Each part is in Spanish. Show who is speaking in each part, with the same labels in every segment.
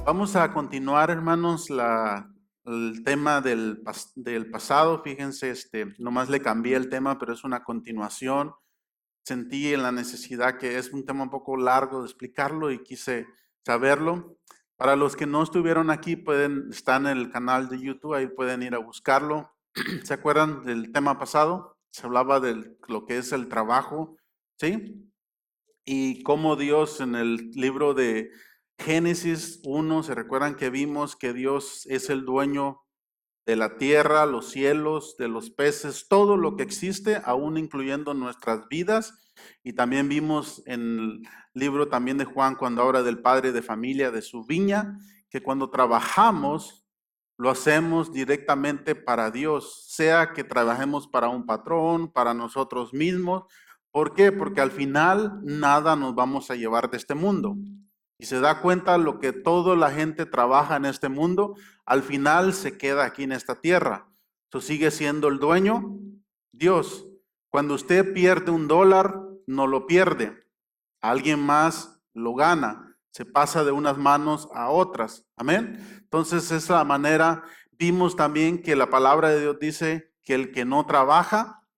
Speaker 1: Vamos a continuar, hermanos, el tema del pasado. Fíjense, nomás le cambié el tema, pero es una continuación. Sentí en la necesidad que es un tema un poco largo de explicarlo y quise saberlo. Para los que no estuvieron aquí, está en el canal de YouTube, ahí pueden ir a buscarlo. ¿Se acuerdan del tema pasado? Se hablaba de lo que es el trabajo, ¿sí? Y cómo Dios en el libro de Génesis 1, ¿se recuerdan que vimos que Dios es el dueño de la tierra, los cielos, de los peces, todo lo que existe, aún incluyendo nuestras vidas? Y también vimos en el libro también de Juan, cuando habla del padre de familia, de su viña, que cuando trabajamos, lo hacemos directamente para Dios, sea que trabajemos para un patrón, para nosotros mismos. ¿Por qué? Porque al final nada nos vamos a llevar de este mundo. Y se da cuenta lo que toda la gente trabaja en este mundo, al final se queda aquí en esta tierra. Eso sigue siendo el dueño, Dios. Cuando usted pierde $1, no lo pierde. Alguien más lo gana. Se pasa de unas manos a otras. Amén. Entonces, esa manera, vimos también que la palabra de Dios dice que el que no trabaja,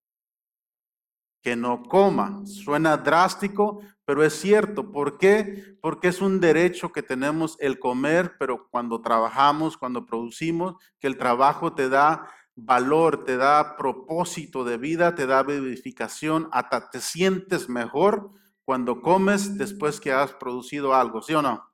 Speaker 1: que no coma. Suena drástico, pero es cierto. ¿Por qué? Porque es un derecho que tenemos el comer, pero cuando trabajamos, cuando producimos, que el trabajo te da valor, te da propósito de vida, te da vivificación, hasta te sientes mejor cuando comes después que has producido algo, ¿sí o no?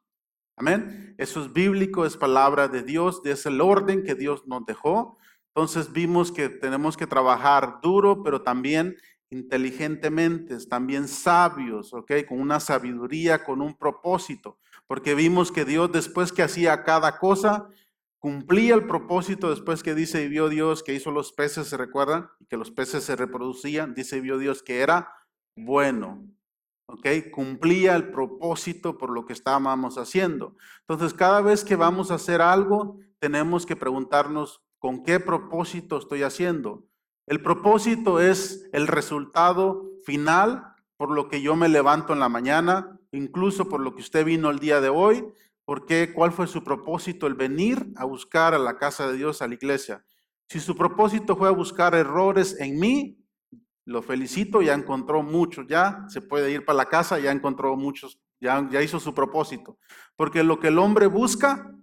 Speaker 1: Amén. Eso es bíblico, es palabra de Dios, es el orden que Dios nos dejó. Entonces vimos que tenemos que trabajar duro, pero también inteligentemente, también sabios, ¿ok? Con una sabiduría, con un propósito. Porque vimos que Dios, después que hacía cada cosa, cumplía el propósito. Después que dice y vio Dios que hizo los peces, ¿se recuerdan? Y que los peces se reproducían. Dice y vio Dios que era bueno. ¿Ok? Cumplía el propósito por lo que estábamos haciendo. Entonces, cada vez que vamos a hacer algo, tenemos que preguntarnos, ¿con qué propósito estoy haciendo? El propósito es el resultado final por lo que yo me levanto en la mañana, incluso por lo que usted vino el día de hoy. ¿Por qué? ¿Cuál fue su propósito? El venir a buscar a la casa de Dios, a la iglesia. Si su propósito fue a buscar errores en mí, lo felicito, ya encontró muchos, ya se puede ir para la casa, ya encontró muchos, ya hizo su propósito. Porque lo que el hombre busca,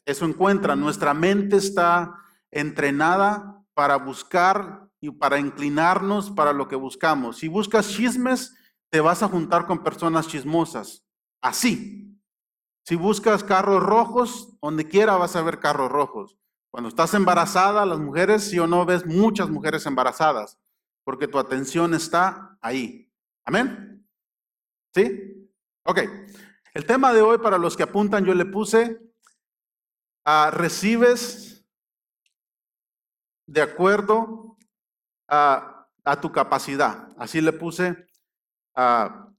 Speaker 1: eso encuentra. Nuestra mente está entrenada para buscar y para inclinarnos para lo que buscamos. Si buscas chismes, te vas a juntar con personas chismosas. Así. Si buscas carros rojos, donde quiera vas a ver carros rojos. Cuando estás embarazada, las mujeres, sí o no, ves muchas mujeres embarazadas, porque tu atención está ahí. ¿Amén? ¿Sí? Ok. El tema de hoy, para los que apuntan, yo le puse, recibes de acuerdo a tu capacidad. Así ah,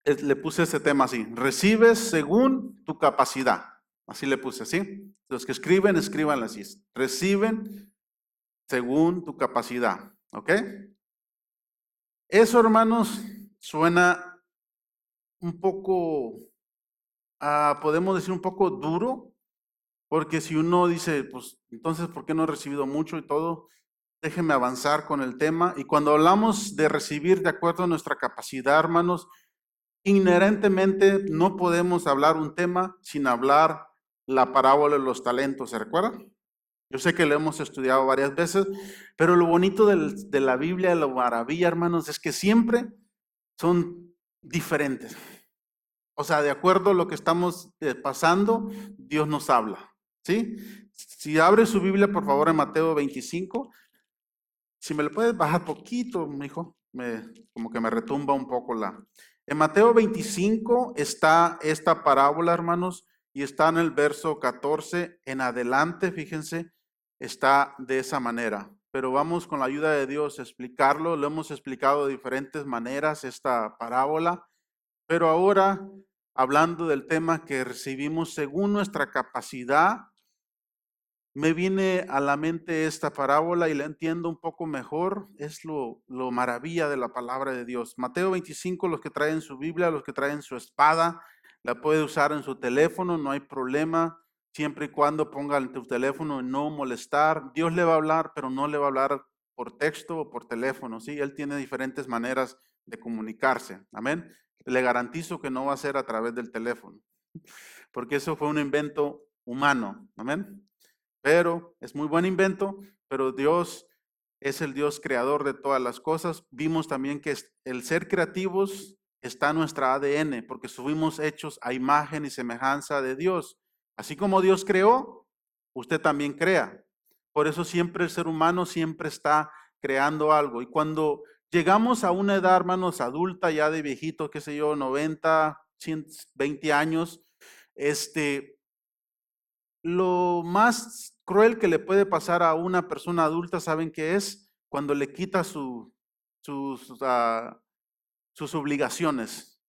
Speaker 1: le puse ese tema así. Recibes según tu capacidad. Así le puse, ¿sí? Los que escriben, escriban así. Reciben según tu capacidad. ¿Ok? Eso, hermanos, suena un poco, podemos decir un poco duro, porque si uno dice, pues, entonces, ¿por qué no he recibido mucho y todo? Déjenme avanzar con el tema. Y cuando hablamos de recibir de acuerdo a nuestra capacidad, hermanos, inherentemente no podemos hablar un tema sin hablar la parábola de los talentos, ¿se recuerdan? Yo sé que lo hemos estudiado varias veces, pero lo bonito de la Biblia, la maravilla, hermanos, es que siempre son diferentes. O sea, de acuerdo a lo que estamos pasando, Dios nos habla, ¿sí? Si abre su Biblia, por favor, en Mateo 25, si me lo puedes bajar poquito, mi hijo, como que me retumba un poco la... En Mateo 25 está esta parábola, hermanos, y está en el verso 14 en adelante, fíjense, está de esa manera. Pero vamos con la ayuda de Dios a explicarlo. Lo hemos explicado de diferentes maneras, esta parábola. Pero ahora, hablando del tema que recibimos según nuestra capacidad, me viene a la mente esta parábola y la entiendo un poco mejor. Es lo maravilla de la palabra de Dios. Mateo 25, los que traen su Biblia, los que traen su espada, La puede usar en su teléfono, no hay problema, siempre y cuando ponga en tu teléfono no molestar. Dios le va a hablar, pero no le va a hablar por texto o por teléfono, ¿sí? Él tiene diferentes maneras de comunicarse, amén. Le garantizo que no va a ser a través del teléfono, porque eso fue un invento humano, amén. Pero es muy buen invento, pero Dios es el Dios creador de todas las cosas. Vimos también que el ser creativos está en nuestra ADN, porque fuimos hechos a imagen y semejanza de Dios. Así como Dios creó, usted también crea. Por eso siempre el ser humano siempre está creando algo. Y cuando llegamos a una edad, hermanos, adulta, ya de viejito, qué sé yo, 90, 120 años, lo más cruel que le puede pasar a una persona adulta, ¿saben qué es? Cuando le quita sus obligaciones.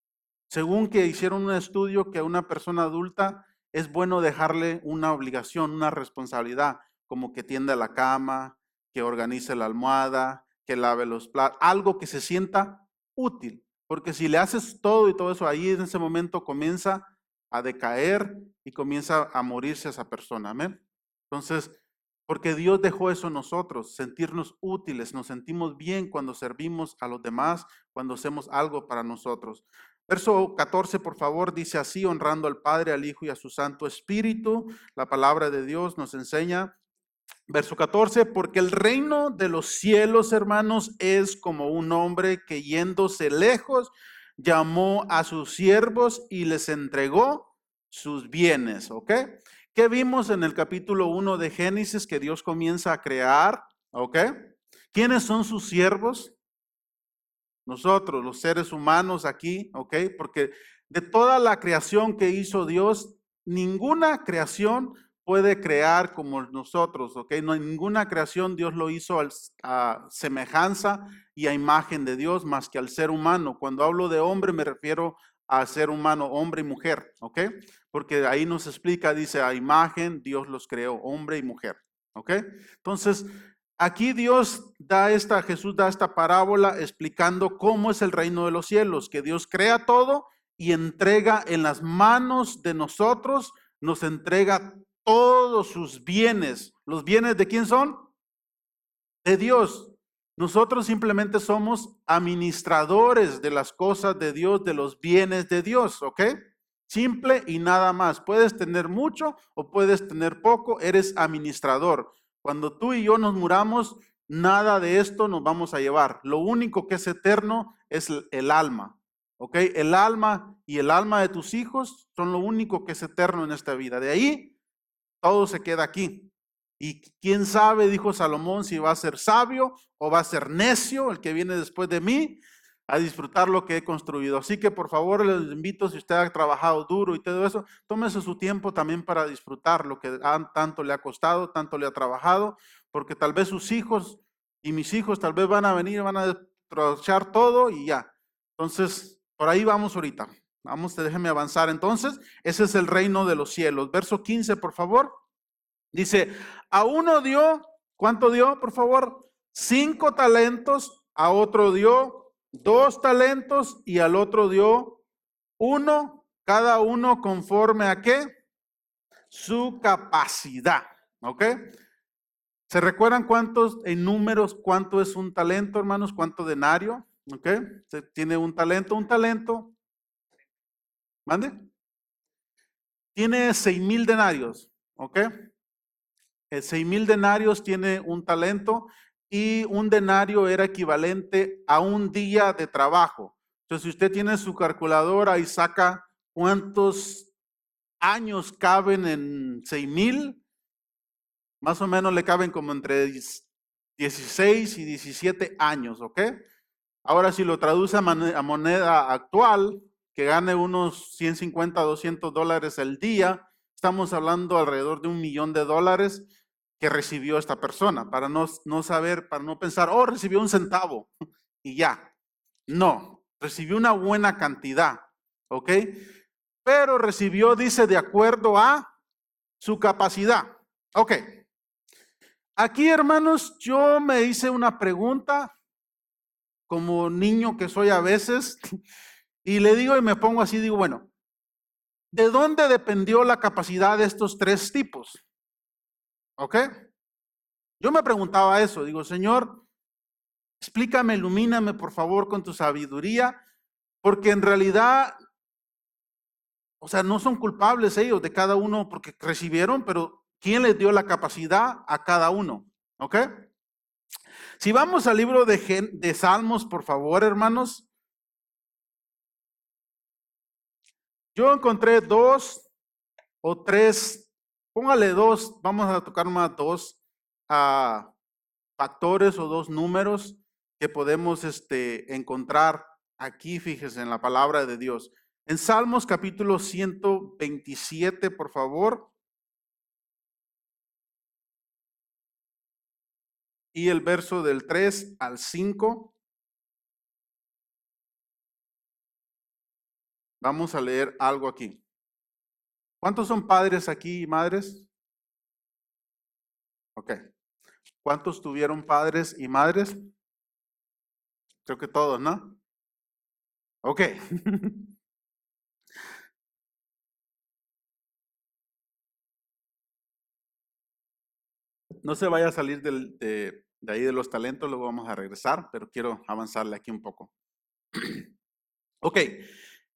Speaker 1: Según que hicieron un estudio que a una persona adulta es bueno dejarle una obligación, una responsabilidad, como que tienda la cama, que organice la almohada, que lave los platos, algo que se sienta útil. Porque si le haces todo y todo eso, ahí en ese momento comienza a decaer y comienza a morirse esa persona. Amén. Entonces, porque Dios dejó eso en nosotros, sentirnos útiles, nos sentimos bien cuando servimos a los demás, cuando hacemos algo para nosotros. Verso 14, por favor, dice así, honrando al Padre, al Hijo y a su Santo Espíritu. La palabra de Dios nos enseña. Verso 14, porque el reino de los cielos, hermanos, es como un hombre que yéndose lejos, llamó a sus siervos y les entregó sus bienes, ¿ok? ¿Qué vimos en el capítulo 1 de Génesis que Dios comienza a crear? ¿Ok? ¿Quiénes son sus siervos? Nosotros, los seres humanos aquí, ¿ok? Porque de toda la creación que hizo Dios, ninguna creación puede crear como nosotros, ¿ok? No hay ninguna creación, Dios lo hizo a semejanza y a imagen de Dios más que al ser humano. Cuando hablo de hombre me refiero a ser humano, hombre y mujer, ¿ok? Porque ahí nos explica, dice, a imagen Dios los creó, hombre y mujer, ¿ok? Entonces, aquí Jesús da esta parábola explicando cómo es el reino de los cielos, que Dios crea todo y entrega en las manos de nosotros, nos entrega todos sus bienes. ¿Los bienes de quién son? De Dios. Nosotros simplemente somos administradores de las cosas de Dios, de los bienes de Dios, ¿ok? Simple y nada más. Puedes tener mucho o puedes tener poco, eres administrador. Cuando tú y yo nos muramos, nada de esto nos vamos a llevar. Lo único que es eterno es el alma, ¿ok? El alma y el alma de tus hijos son lo único que es eterno en esta vida. De ahí, todo se queda aquí. Y quién sabe, dijo Salomón, si va a ser sabio o va a ser necio el que viene después de mí a disfrutar lo que he construido. Así que por favor les invito, si usted ha trabajado duro y todo eso, tómese su tiempo también para disfrutar lo que tanto le ha costado, tanto le ha trabajado, porque tal vez sus hijos y mis hijos tal vez van a venir, van a destrozar todo y ya. Entonces, por ahí vamos ahorita. Vamos, déjeme avanzar. Entonces, ese es el reino de los cielos. Verso 15, por favor. Dice, a uno dio, ¿cuánto dio, por favor? 5 talentos, a otro dio 2 talentos y al otro dio 1, cada uno conforme a qué? Su capacidad, ¿ok? ¿Se recuerdan cuántos en números, cuánto es un talento, hermanos? ¿Cuánto denario? ¿Ok? Se tiene un talento, ¿mande? Tiene 6,000 denarios, ¿ok? 6,000 denarios tiene un talento y un denario era equivalente a un día de trabajo. Entonces, si usted tiene su calculadora y saca cuántos años caben en 6,000, más o menos le caben como entre 16 y 17 años, ¿ok? Ahora, si lo traduce a moneda actual, que gane unos 150, $200 al día, estamos hablando alrededor de $1,000,000 que recibió esta persona, para no saber, para no pensar, oh, recibió un centavo y ya. No, recibió una buena cantidad, ¿ok? Pero recibió, dice, de acuerdo a su capacidad. Ok. Aquí, hermanos, yo me hice una pregunta como niño que soy a veces y le digo y me pongo así, digo, bueno, ¿De dónde dependió la capacidad de estos tres tipos? ¿Ok? Yo me preguntaba eso, digo, Señor, explícame, ilumíname por favor con tu sabiduría, porque en realidad, o sea, no son culpables ellos de cada uno porque recibieron, pero ¿quién les dio la capacidad a cada uno? ¿Ok? Si vamos al libro de Salmos, por favor, hermanos, yo encontré dos o tres, póngale dos, vamos a tocar más dos factores o dos números que podemos encontrar aquí, fíjese, en la palabra de Dios. En Salmos capítulo 127, por favor. Y el verso del 3 al 5. Vamos a leer algo aquí. ¿Cuántos son padres aquí y madres? Ok. ¿Cuántos tuvieron padres y madres? Creo que todos, ¿no? Ok. No se vaya a salir de ahí de los talentos, luego vamos a regresar, pero quiero avanzarle aquí un poco. Ok,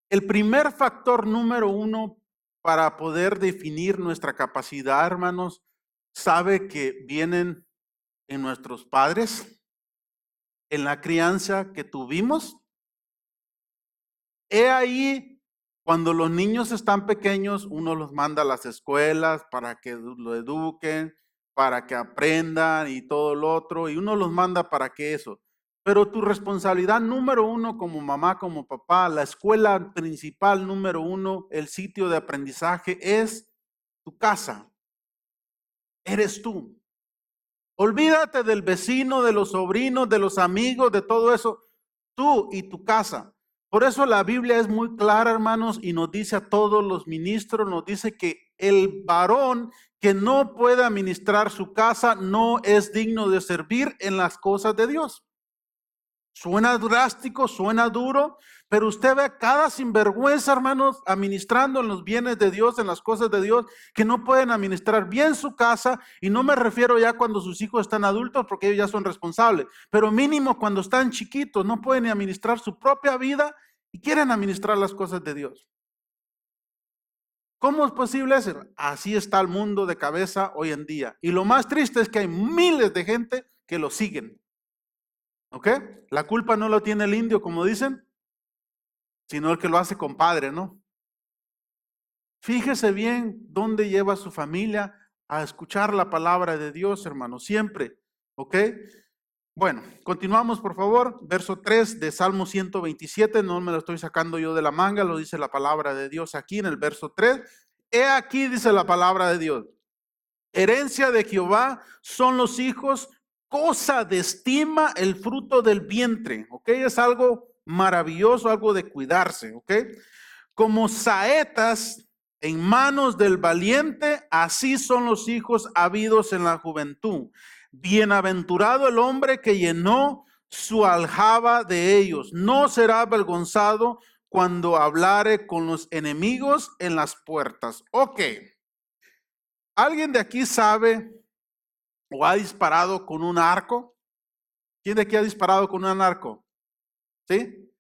Speaker 1: el primer factor número uno para poder definir nuestra capacidad, hermanos, sabe que vienen en nuestros padres, en la crianza que tuvimos. He ahí, cuando los niños están pequeños, uno los manda a las escuelas para que lo eduquen, para que aprendan y todo lo otro, y uno los manda para que eso. Pero tu responsabilidad número uno como mamá, como papá, la escuela principal número uno, el sitio de aprendizaje es tu casa. Eres tú. Olvídate del vecino, de los sobrinos, de los amigos, de todo eso. Tú y tu casa. Por eso la Biblia es muy clara, hermanos, y nos dice a todos los ministros, nos dice que el varón que no pueda administrar su casa no es digno de servir en las cosas de Dios. Suena drástico, suena duro, pero usted ve a cada sinvergüenza, hermanos, administrando en los bienes de Dios, en las cosas de Dios, que no pueden administrar bien su casa, y no me refiero ya cuando sus hijos están adultos, porque ellos ya son responsables, pero mínimo cuando están chiquitos, no pueden ni administrar su propia vida y quieren administrar las cosas de Dios. ¿Cómo es posible eso? Así está el mundo de cabeza hoy en día. Y lo más triste es que hay miles de gente que lo siguen. ¿Ok? La culpa no lo tiene el indio, como dicen, sino el que lo hace compadre, ¿no? Fíjese bien dónde lleva su familia a escuchar la palabra de Dios, hermano, siempre, ¿ok? Bueno, continuamos, por favor. Verso 3 de Salmo 127, no me lo estoy sacando yo de la manga, lo dice la palabra de Dios aquí en el verso 3. He aquí, dice la palabra de Dios, herencia de Jehová son los hijos, cosa de estima el fruto del vientre, ¿ok? Es algo maravilloso, algo de cuidarse, ¿ok? Como saetas en manos del valiente, así son los hijos habidos en la juventud. Bienaventurado el hombre que llenó su aljaba de ellos. No será avergonzado cuando hablare con los enemigos en las puertas. Ok. ¿Alguien de aquí sabe o ha disparado con un arco? ¿Quién de aquí ha disparado con un arco? ¿Sí?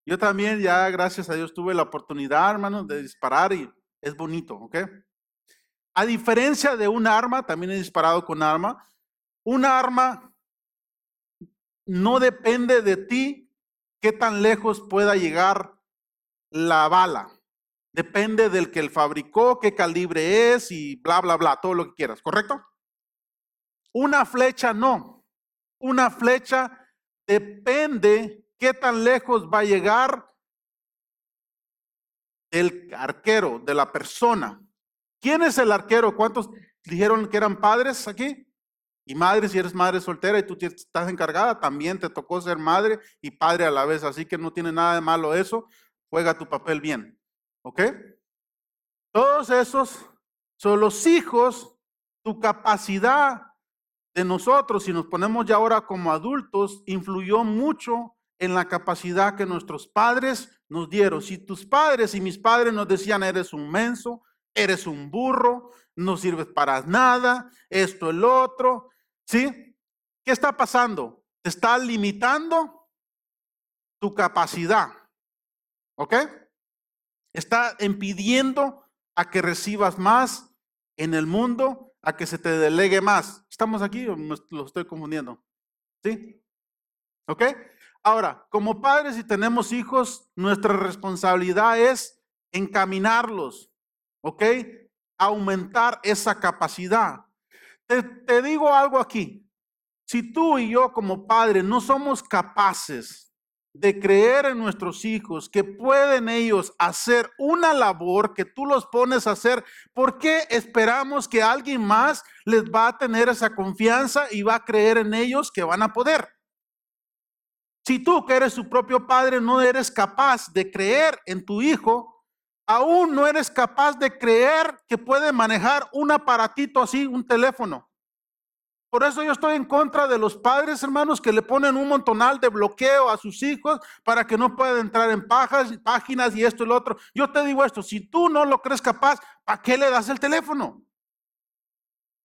Speaker 1: Yo también ya, gracias a Dios, tuve la oportunidad, hermano, de disparar y es bonito, ¿ok? A diferencia de un arma, también he disparado con arma. Un arma no depende de ti qué tan lejos pueda llegar la bala. Depende del que el fabricó, qué calibre es y bla, bla, bla, todo lo que quieras, ¿correcto? Una flecha no. Una flecha depende qué tan lejos va a llegar el arquero, de la persona. ¿Quién es el arquero? ¿Cuántos dijeron que eran padres aquí? Y madre, si eres madre soltera y tú estás encargada, también te tocó ser madre y padre a la vez. Así que no tiene nada de malo eso. Juega tu papel bien. ¿Ok? Todos esos son los hijos, tu capacidad de nosotros, si nos ponemos ya ahora como adultos, influyó mucho en la capacidad que nuestros padres nos dieron. Si tus padres y mis padres nos decían, eres un menso, eres un burro, no sirves para nada, esto, el otro, ¿sí? ¿Qué está pasando? Te está limitando tu capacidad, ¿ok? Está impidiendo a que recibas más en el mundo, a que se te delegue más. ¿Estamos aquí o lo estoy confundiendo? ¿Sí? ¿Ok? Ahora, como padres y tenemos hijos, nuestra responsabilidad es encaminarlos, ¿ok? Aumentar esa capacidad. Te digo algo aquí. Si tú y yo como padres no somos capaces de creer en nuestros hijos que pueden ellos hacer una labor que tú los pones a hacer, ¿por qué esperamos que alguien más les va a tener esa confianza y va a creer en ellos que van a poder? Si tú que eres su propio padre no eres capaz de creer en tu hijo, aún no eres capaz de creer que puede manejar un aparatito así, un teléfono. Por eso yo estoy en contra de los padres, hermanos, que le ponen un montonal de bloqueo a sus hijos para que no puedan entrar en páginas y esto y lo otro. Yo te digo esto, si tú no lo crees capaz, ¿para qué le das el teléfono?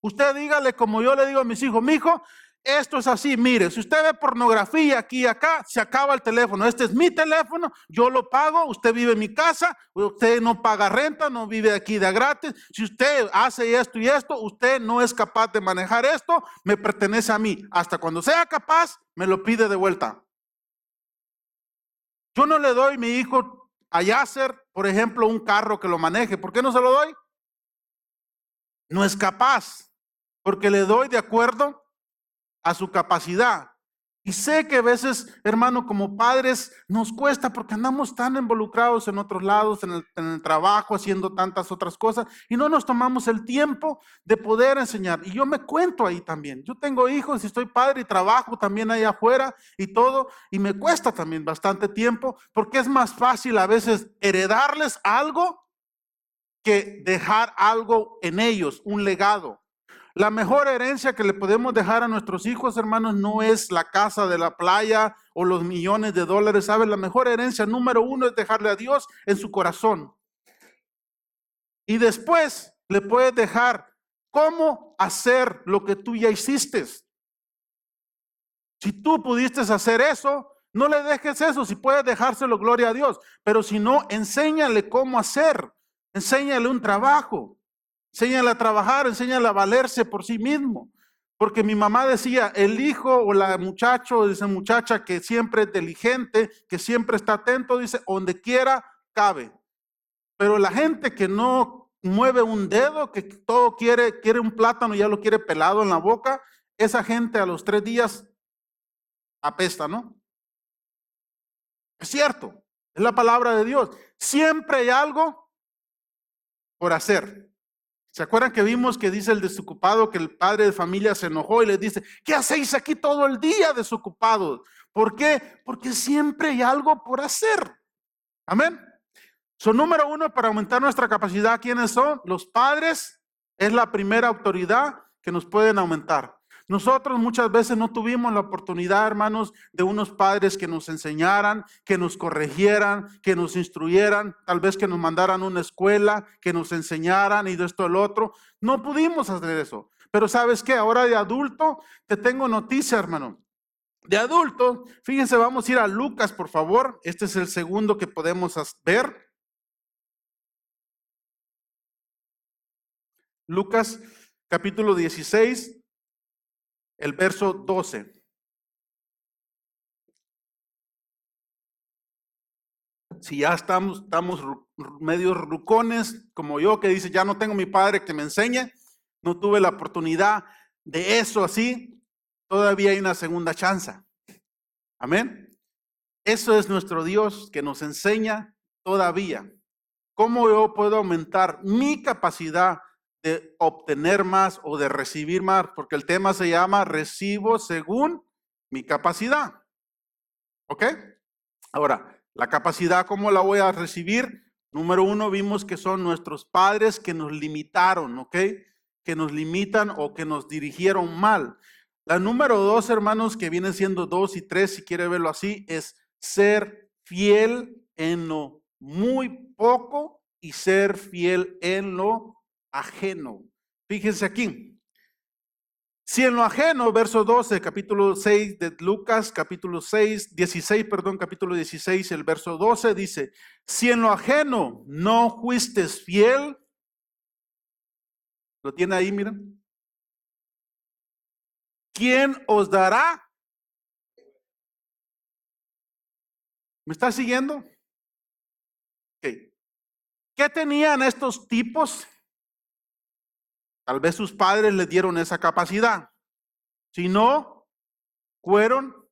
Speaker 1: Usted dígale como yo le digo a mis hijos, mijo, esto es así, mire, si usted ve pornografía aquí y acá, se acaba el teléfono. Este es mi teléfono, yo lo pago, usted vive en mi casa, usted no paga renta, no vive aquí de gratis. Si usted hace esto y esto, usted no es capaz de manejar esto, me pertenece a mí. Hasta cuando sea capaz, me lo pide de vuelta. Yo no le doy a mi hijo a Yasser, por ejemplo, un carro que lo maneje. ¿Por qué no se lo doy? No es capaz, porque le doy de acuerdo a su capacidad. Y sé que a veces, hermano, como padres nos cuesta porque andamos tan involucrados en otros lados, en el trabajo, haciendo tantas otras cosas, y no nos tomamos el tiempo de poder enseñar. Y yo me cuento ahí también. Yo tengo hijos y estoy padre y trabajo también ahí afuera y todo, y me cuesta también bastante tiempo porque es más fácil a veces heredarles algo que dejar algo en ellos, un legado. La mejor herencia que le podemos dejar a nuestros hijos, hermanos, no es la casa de la playa o los millones de dólares. ¿Sabes? La mejor herencia, número uno, es dejarle a Dios en su corazón. Y después le puedes dejar cómo hacer lo que tú ya hiciste. Si tú pudiste hacer eso, no le dejes eso. Si puedes dejárselo, gloria a Dios. Pero si no, enséñale cómo hacer. Enséñale un trabajo. Enséñale a trabajar, enséñale a valerse por sí mismo. Porque mi mamá decía, el hijo o la muchacho o esa muchacha que siempre es inteligente, que siempre está atento, dice, donde quiera cabe. Pero la gente que no mueve un dedo, que todo quiere un plátano y ya lo quiere pelado en la boca, esa gente a los 3 días apesta, ¿no? Es cierto, es la palabra de Dios. Siempre hay algo por hacer. ¿Se acuerdan que vimos que dice el desocupado que el padre de familia se enojó y les dice, ¿qué hacéis aquí todo el día desocupados? ¿Por qué? Porque siempre hay algo por hacer. Amén. Número uno, para aumentar nuestra capacidad, ¿quiénes son? Los padres es la primera autoridad que nos pueden aumentar. Nosotros muchas veces no tuvimos la oportunidad, hermanos, de unos padres que nos enseñaran, que nos corrigieran, que nos instruyeran, tal vez que nos mandaran a una escuela, que nos enseñaran y de esto al otro. No pudimos hacer eso. Pero ¿sabes qué? Ahora de adulto te tengo noticia, hermano. De adulto, fíjense, vamos a ir a Lucas, por favor. Este es el segundo que podemos ver. Lucas capítulo 16, el verso 12. Si ya estamos medio rucones, como yo, que dice, ya no tengo mi padre que me enseñe, no tuve la oportunidad de eso así, todavía hay una segunda chance. Amén. Eso es nuestro Dios que nos enseña todavía. ¿Cómo yo puedo aumentar mi capacidad de obtener más o de recibir más? Porque el tema se llama recibo según mi capacidad. ¿Ok? Ahora, la capacidad, ¿cómo la voy a recibir? Número uno, vimos que son nuestros padres que nos limitaron, ¿ok? Que nos limitan o que nos dirigieron mal. La número dos, hermanos, que vienen siendo 2 y 3, si quiere verlo así, es ser fiel en lo muy poco y ser fiel en lo ajeno. Fíjense aquí. Si en lo ajeno, verso 12, capítulo 6 de Lucas, capítulo 16, capítulo 16, el verso 12 dice, si en lo ajeno no fuiste fiel, ¿lo tiene ahí, miren? ¿Quién os dará? ¿Me está siguiendo? Okay. ¿Qué tenían estos tipos? Tal vez sus padres les dieron esa capacidad. Si no, fueron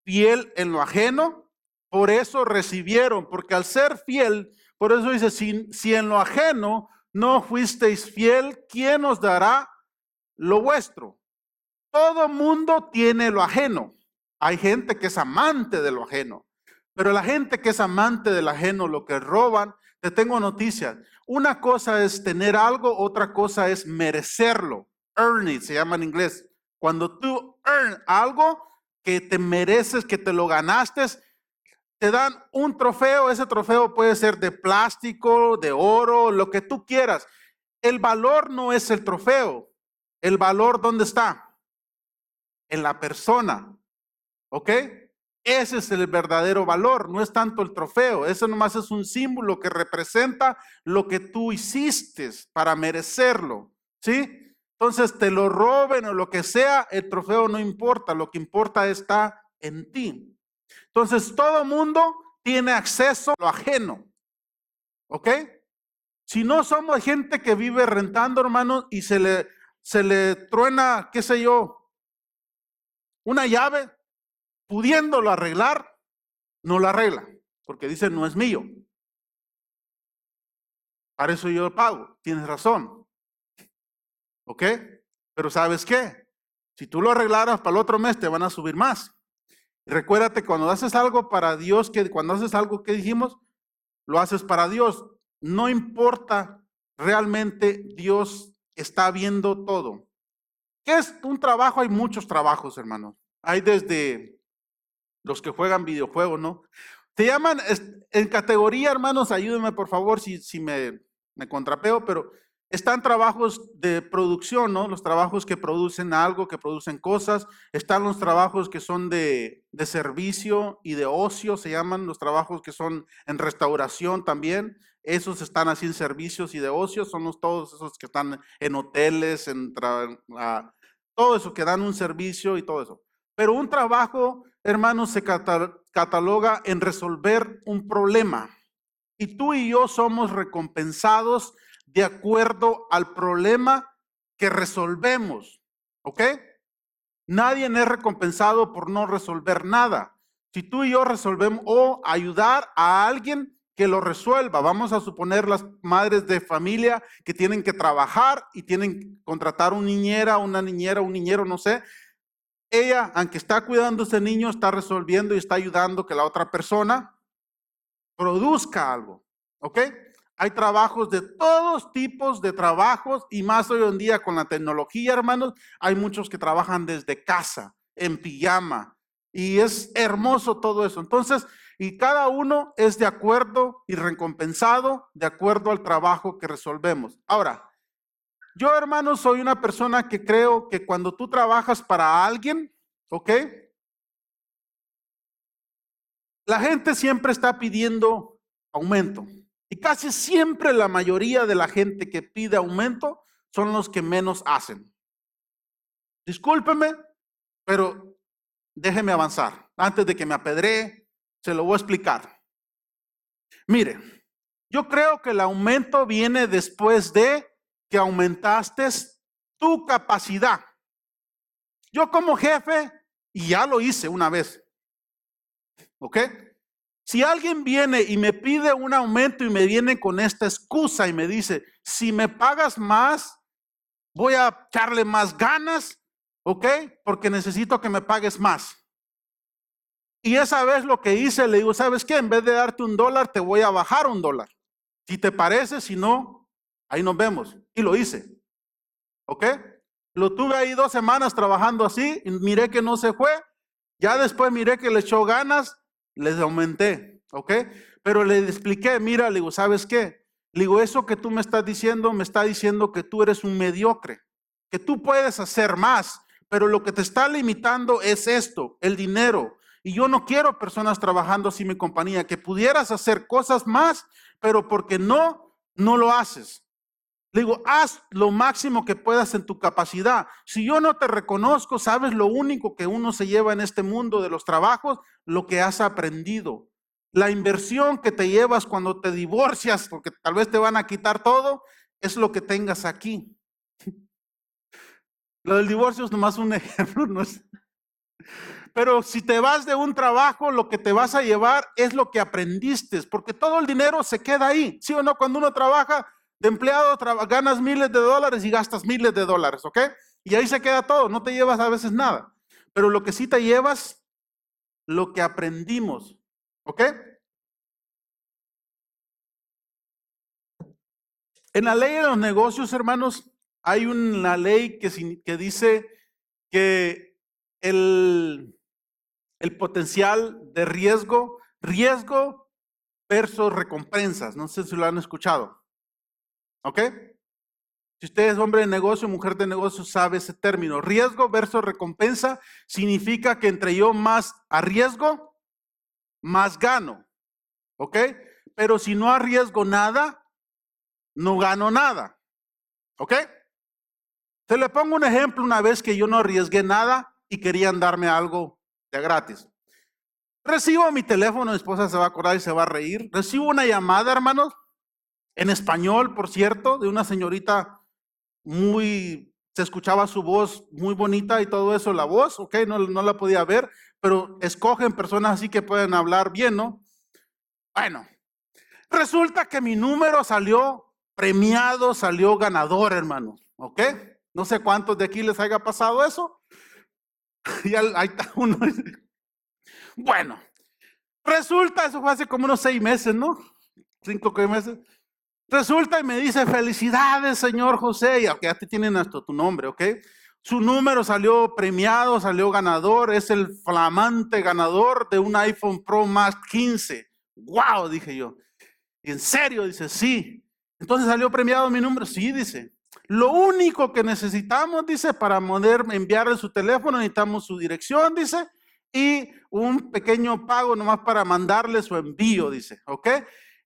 Speaker 1: fiel en lo ajeno, por eso recibieron, porque al ser fiel, por eso dice, si en lo ajeno no fuisteis fiel, ¿quién os dará lo vuestro? Todo mundo tiene lo ajeno. Hay gente que es amante de lo ajeno, pero la gente que es amante del ajeno, lo que roban, te tengo noticias. Una cosa es tener algo, otra cosa es merecerlo. Earn it, se llama en inglés. Cuando tú earn algo que te mereces, que te lo ganaste, te dan un trofeo. Ese trofeo puede ser de plástico, de oro, lo que tú quieras. El valor no es el trofeo. El valor, ¿dónde está? En la persona. ¿Ok? Ese es el verdadero valor, no es tanto el trofeo. Eso nomás es un símbolo que representa lo que tú hiciste para merecerlo. ¿Sí? Entonces, te lo roben o lo que sea, el trofeo no importa. Lo que importa está en ti. Entonces, todo mundo tiene acceso a lo ajeno. ¿Ok? Si no somos gente que vive rentando, hermanos, y se le truena, qué sé yo, una llave, pudiéndolo arreglar, no lo arregla, porque dice no es mío. Para eso yo pago, tienes razón. ¿Ok? Pero ¿sabes qué? Si tú lo arreglaras para el otro mes, te van a subir más. Recuérdate, cuando haces algo para Dios, que cuando haces algo que dijimos, lo haces para Dios. No importa, realmente Dios está viendo todo. ¿Qué es un trabajo? Hay muchos trabajos, hermanos. Hay desde los que juegan videojuegos, ¿no? Se llaman, en categoría, hermanos, ayúdenme por favor si me contrapeo, pero están trabajos de producción, ¿no? Los trabajos que producen algo, que producen cosas. Están los trabajos que son de servicio y de ocio, se llaman los trabajos que son en restauración también. Esos están así en servicios y de ocio, son todos esos que están en hoteles, todo eso que dan un servicio y todo eso. Pero un trabajo, hermanos, se cataloga en resolver un problema. Y tú y yo somos recompensados de acuerdo al problema que resolvemos. ¿Ok? Nadie es recompensado por no resolver nada. Si tú y yo resolvemos o ayudar a alguien que lo resuelva, vamos a suponer las madres de familia que tienen que trabajar y tienen que contratar una niñera, un niñero, no sé. Ella, aunque está cuidando a ese niño, está resolviendo y está ayudando que la otra persona produzca algo. ¿Ok? Hay trabajos de todos tipos de trabajos y más hoy en día con la tecnología, hermanos, hay muchos que trabajan desde casa, en pijama, y es hermoso todo eso. Entonces, y cada uno es de acuerdo y recompensado de acuerdo al trabajo que resolvemos. Ahora, yo, hermanos, soy una persona que creo que cuando tú trabajas para alguien, ¿ok? La gente siempre está pidiendo aumento. Y casi siempre la mayoría de la gente que pide aumento son los que menos hacen. Discúlpeme, pero déjeme avanzar. Antes de que me apedree, se lo voy a explicar. Mire, yo creo que el aumento viene después de que aumentaste tu capacidad. Yo como jefe, y ya lo hice una vez, ¿ok? Si alguien viene y me pide un aumento y me viene con esta excusa y me dice, si me pagas más, voy a echarle más ganas, ¿ok? Porque necesito que me pagues más. Y esa vez lo que hice, le digo, ¿sabes qué? En vez de darte $1, te voy a bajar $1. Si te parece, si no, ahí nos vemos. Y lo hice, ¿ok? Lo tuve ahí 2 semanas trabajando así y miré que no se fue. Ya después miré que le echó ganas, les aumenté. ¿ok? Pero le expliqué, mira, le digo, ¿sabes qué? Le digo, eso que tú me estás diciendo, me está diciendo que tú eres un mediocre, que tú puedes hacer más, pero lo que te está limitando es esto, el dinero. Y yo no quiero personas trabajando así en mi compañía, que pudieras hacer cosas más, pero porque no lo haces. Le digo, haz lo máximo que puedas en tu capacidad. Si yo no te reconozco, sabes lo único que uno se lleva en este mundo de los trabajos, lo que has aprendido. La inversión que te llevas cuando te divorcias, porque tal vez te van a quitar todo, es lo que tengas aquí. Lo del divorcio es nomás un ejemplo, no es. Pero si te vas de un trabajo, lo que te vas a llevar es lo que aprendiste, porque todo el dinero se queda ahí. ¿Sí o no? Cuando uno trabaja de empleado, ganas miles de dólares y gastas miles de dólares, ¿ok? Y ahí se queda todo, no te llevas a veces nada. Pero lo que sí te llevas, lo que aprendimos, ¿ok? En la ley de los negocios, hermanos, hay una ley que dice que el potencial de riesgo versus recompensas. No sé si lo han escuchado. ¿Ok? Si usted es hombre de negocio, mujer de negocio, sabe ese término. Riesgo versus recompensa significa que entre yo más arriesgo, más gano. ¿Ok? Pero si no arriesgo nada, no gano nada. ¿Ok? Se le pongo un ejemplo una vez que yo no arriesgué nada y querían darme algo de gratis. Recibo mi teléfono, mi esposa se va a acordar y se va a reír. Recibo una llamada, hermanos, en español, por cierto, de una señorita se escuchaba su voz muy bonita y todo eso, la voz, ok, no la podía ver, pero escogen personas así que pueden hablar bien, ¿no? Bueno, resulta que mi número salió premiado, salió ganador, hermanos, ok. No sé cuántos de aquí les haya pasado eso. Y ahí está uno. Bueno, resulta, eso fue hace como unos 6 meses, ¿no? 5 meses. Resulta y me dice, felicidades, señor José, y aunque ya te tienen hasta tu nombre, ¿ok? Su número salió premiado, salió ganador, es el flamante ganador de un iPhone Pro Max 15. ¡Wow! Dije yo. ¿Y en serio? Dice, sí. Entonces salió premiado mi número. Sí, dice. Lo único que necesitamos, dice, para poder enviarle su teléfono, necesitamos su dirección, dice, y un pequeño pago nomás para mandarle su envío, dice, ¿ok?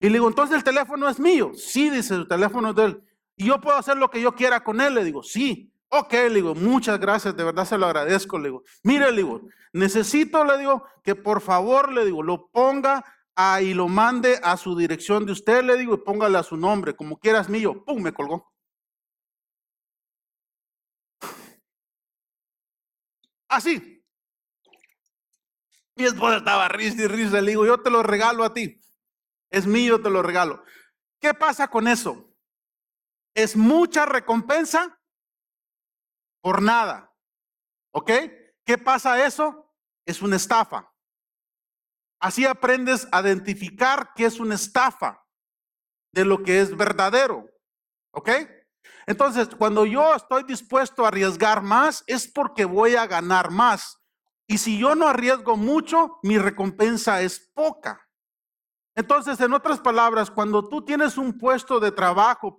Speaker 1: Y le digo, entonces el teléfono es mío. Sí, dice, el teléfono es de él. Y yo puedo hacer lo que yo quiera con él. Le digo, sí. Ok, le digo, muchas gracias, de verdad se lo agradezco. Le digo, mire, le digo, necesito, le digo, que por favor, le digo, lo ponga y lo mande a su dirección de usted, le digo, y póngale a su nombre, como quieras mío. ¡Pum! Me colgó. Así. Mi esposa estaba risa y risa. Le digo, yo te lo regalo a ti. Es mío, te lo regalo. ¿Qué pasa con eso? Es mucha recompensa por nada. ¿Ok? ¿Qué pasa eso? Es una estafa. Así aprendes a identificar qué es una estafa de lo que es verdadero. ¿Ok? Entonces, cuando yo estoy dispuesto a arriesgar más, es porque voy a ganar más. Y si yo no arriesgo mucho, mi recompensa es poca. Entonces, en otras palabras, cuando tú tienes un puesto de trabajo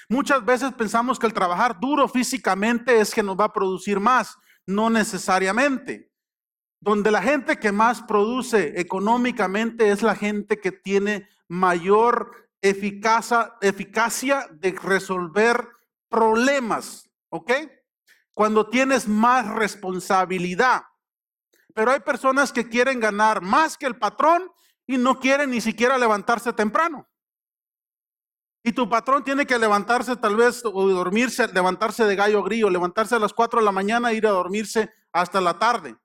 Speaker 1: muchas veces pensamos que el trabajar duro físicamente es que nos va a producir más. No necesariamente. Donde la gente que más produce económicamente es la gente que tiene mayor eficacia de resolver problemas, ¿ok? Cuando tienes más responsabilidad. Pero hay personas que quieren ganar más que el patrón y no quieren ni siquiera levantarse temprano. Y tu patrón tiene que levantarse tal vez o dormirse, levantarse de gallo grillo, levantarse a las 4 de la mañana e ir a dormirse hasta la tarde.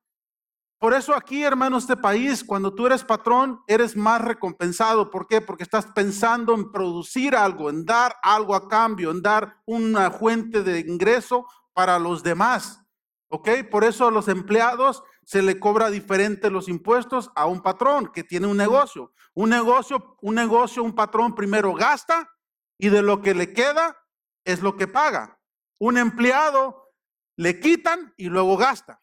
Speaker 1: Por eso aquí, hermano, este país, cuando tú eres patrón, eres más recompensado. ¿Por qué? Porque estás pensando en producir algo, en dar algo a cambio, en dar una fuente de ingreso para los demás. ¿Ok? Por eso a los empleados se le cobra diferente los impuestos a un patrón que tiene un negocio. Un patrón primero gasta y de lo que le queda es lo que paga. Un empleado le quitan y luego gasta.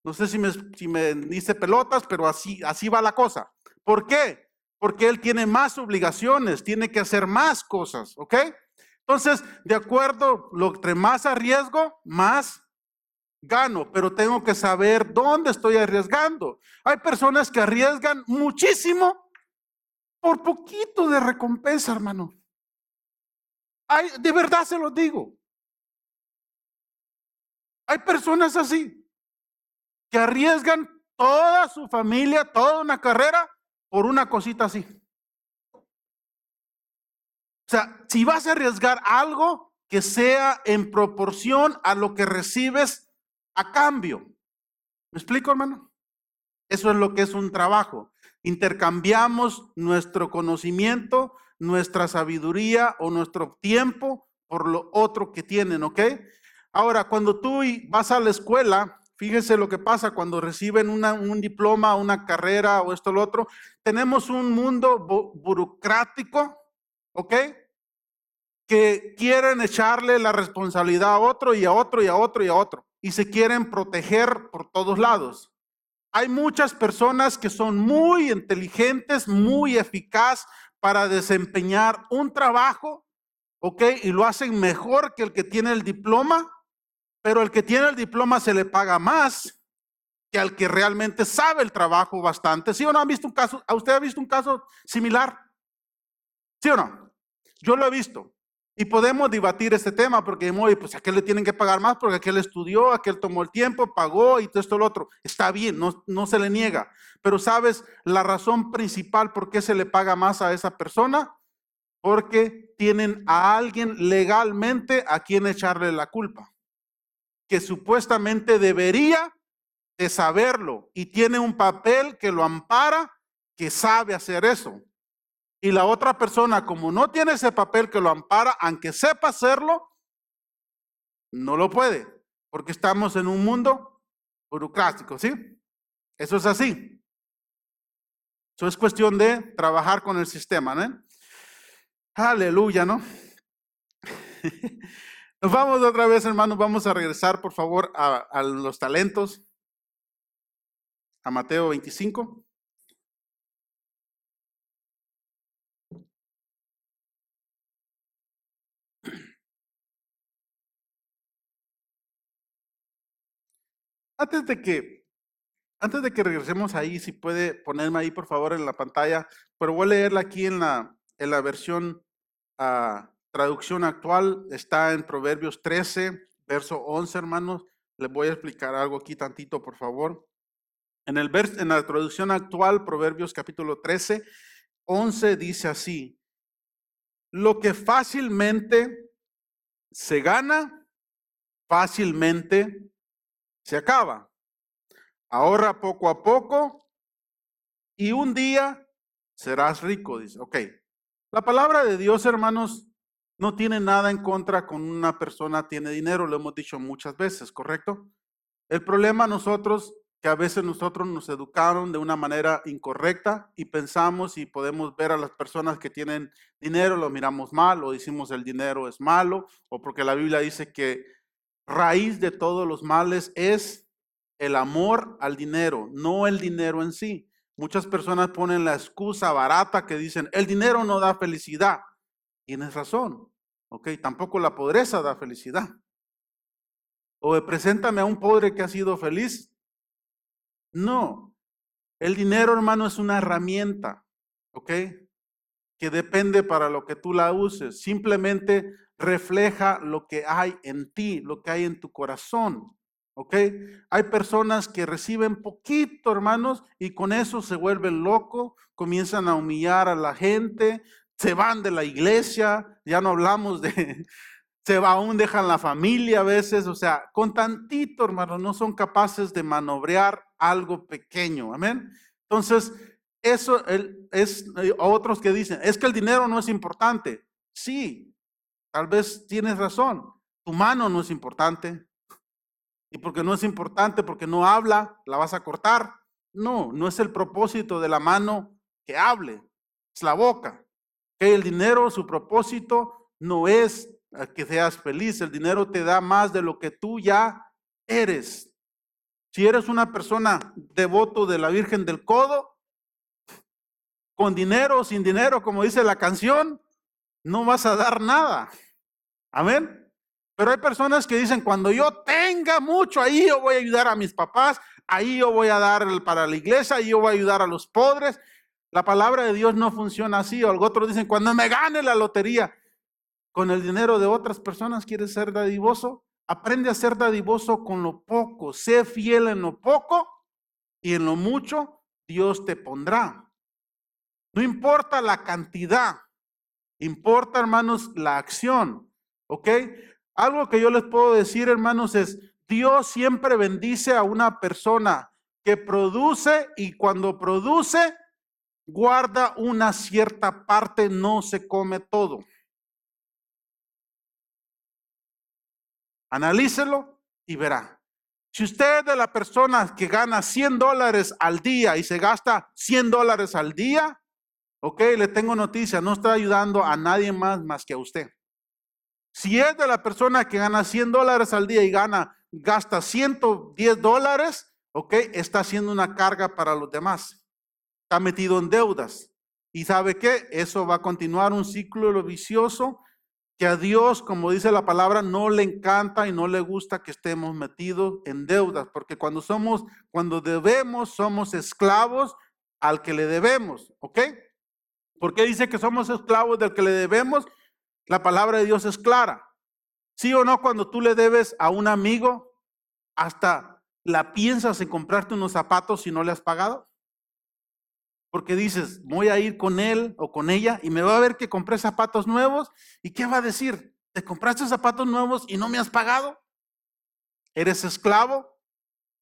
Speaker 1: No sé si me dice pelotas, pero así va la cosa. ¿Por qué? porque él tiene más obligaciones, tiene que hacer más cosas, ¿ok? Entonces, de acuerdo, entre más arriesgo, más gano, pero tengo que saber dónde estoy arriesgando. Hay personas que arriesgan muchísimo por poquito de recompensa, hermano. De verdad se lo digo. Hay personas así que arriesgan toda su familia, toda una carrera por una cosita así. O sea, si vas a arriesgar algo, que sea en proporción a lo que recibes a cambio. ¿Me explico, hermano? Eso es lo que es un trabajo. Intercambiamos nuestro conocimiento, nuestra sabiduría o nuestro tiempo por lo otro que tienen, ¿ok? Ahora, cuando tú vas a la escuela, fíjese lo que pasa cuando reciben un diploma, una carrera o esto o lo otro. Tenemos un mundo burocrático, ¿ok? Que quieren echarle la responsabilidad a otro y a otro y a otro y a otro. Y se quieren proteger por todos lados. Hay muchas personas que son muy inteligentes, muy eficaz para desempeñar un trabajo, ¿ok? Y lo hacen mejor que el que tiene el diploma, pero el que tiene el diploma se le paga más que al que realmente sabe el trabajo bastante. ¿Sí o no han visto un caso? ¿A usted ha visto un caso similar? ¿Sí o no? Yo lo he visto. Y podemos debatir este tema porque, pues a aquel le tienen que pagar más porque aquel estudió, aquel tomó el tiempo, pagó y todo esto, lo otro. Está bien, no se le niega. Pero ¿sabes la razón principal por qué se le paga más a esa persona? Porque tienen a alguien legalmente a quien echarle la culpa, que supuestamente debería de saberlo y tiene un papel que lo ampara, que sabe hacer eso. Y la otra persona, como no tiene ese papel que lo ampara, aunque sepa hacerlo, no lo puede, porque estamos en un mundo burocrático, ¿sí? Eso es así. Eso es cuestión de trabajar con el sistema, ¿no? Aleluya, ¿no? Nos vamos otra vez, hermanos, vamos a regresar, por favor, a los talentos, a Mateo 25. Antes de que regresemos ahí, si puede ponerme ahí, por favor, en la pantalla, pero voy a leerla aquí en la versión traducción actual. Está en Proverbios 13, verso 11, hermanos. Les voy a explicar algo aquí tantito, por favor. En la traducción actual, Proverbios capítulo 13, 11 dice así: lo que fácilmente se gana, fácilmente se acaba. Ahorra poco a poco y un día serás rico, dice. Ok. La palabra de Dios, hermanos, no tiene nada en contra con una persona tiene dinero, lo hemos dicho muchas veces, ¿correcto? El problema nosotros, que a veces nosotros nos educaron de una manera incorrecta y pensamos y podemos ver a las personas que tienen dinero, lo miramos mal o decimos el dinero es malo, o porque la Biblia dice que raíz de todos los males es el amor al dinero, no el dinero en sí. Muchas personas ponen la excusa barata que dicen, el dinero no da felicidad. Tienes razón, ¿ok? Tampoco la pobreza da felicidad. O preséntame a un pobre que ha sido feliz. No, el dinero, hermano, es una herramienta, ¿ok? Que depende para lo que tú la uses. Simplemente refleja lo que hay en ti, lo que hay en tu corazón. ¿Ok? Hay personas que reciben poquito, hermanos, y con eso se vuelven locos, comienzan a humillar a la gente, se van de la iglesia, ya no hablamos de, aún dejan la familia a veces, o sea, con tantito, hermanos, no son capaces de manobrear algo pequeño, amén. Entonces, eso es otros que dicen, es que el dinero no es importante. Sí, tal vez tienes razón, tu mano no es importante. Y porque no es importante, porque no habla, la vas a cortar. No, no es el propósito de la mano que hable, es la boca. Que el dinero, su propósito no es que seas feliz, el dinero te da más de lo que tú ya eres. Si eres una persona devoto de la Virgen del Codo, con dinero o sin dinero, como dice la canción, no vas a dar nada. Amén. Pero hay personas que dicen, cuando yo tenga mucho, ahí yo voy a ayudar a mis papás, ahí yo voy a dar para la iglesia, ahí yo voy a ayudar a los pobres. La palabra de Dios no funciona así. O otros dicen, cuando me gane la lotería, con el dinero de otras personas quieres ser dadivoso. Aprende a ser dadivoso con lo poco. Sé fiel en lo poco y en lo mucho Dios te pondrá. No importa la cantidad, importa, hermanos, la acción. ¿Ok? Algo que yo les puedo decir, hermanos, es Dios siempre bendice a una persona que produce, y cuando produce, guarda una cierta parte, no se come todo. Analícelo y verá. Si usted es de la persona que gana $100 al día y se gasta $100 al día, ok, le tengo noticia, no está ayudando a nadie más que a usted. Si es de la persona que gana $100 al día y gasta $110, ok, está haciendo una carga para los demás. Está metido en deudas. ¿Y sabe qué? Eso va a continuar un ciclo vicioso que a Dios, como dice la palabra, no le encanta y no le gusta que estemos metidos en deudas, porque cuando debemos, somos esclavos al que le debemos, ¿ok? ¿Por qué dice que somos esclavos del que le debemos? La palabra de Dios es clara. ¿Sí o no? Cuando tú le debes a un amigo, hasta la piensas en comprarte unos zapatos si no le has pagado. Porque dices, voy a ir con él o con ella y me va a ver que compré zapatos nuevos. ¿Y qué va a decir? ¿Te compraste zapatos nuevos y no me has pagado? ¿Eres esclavo?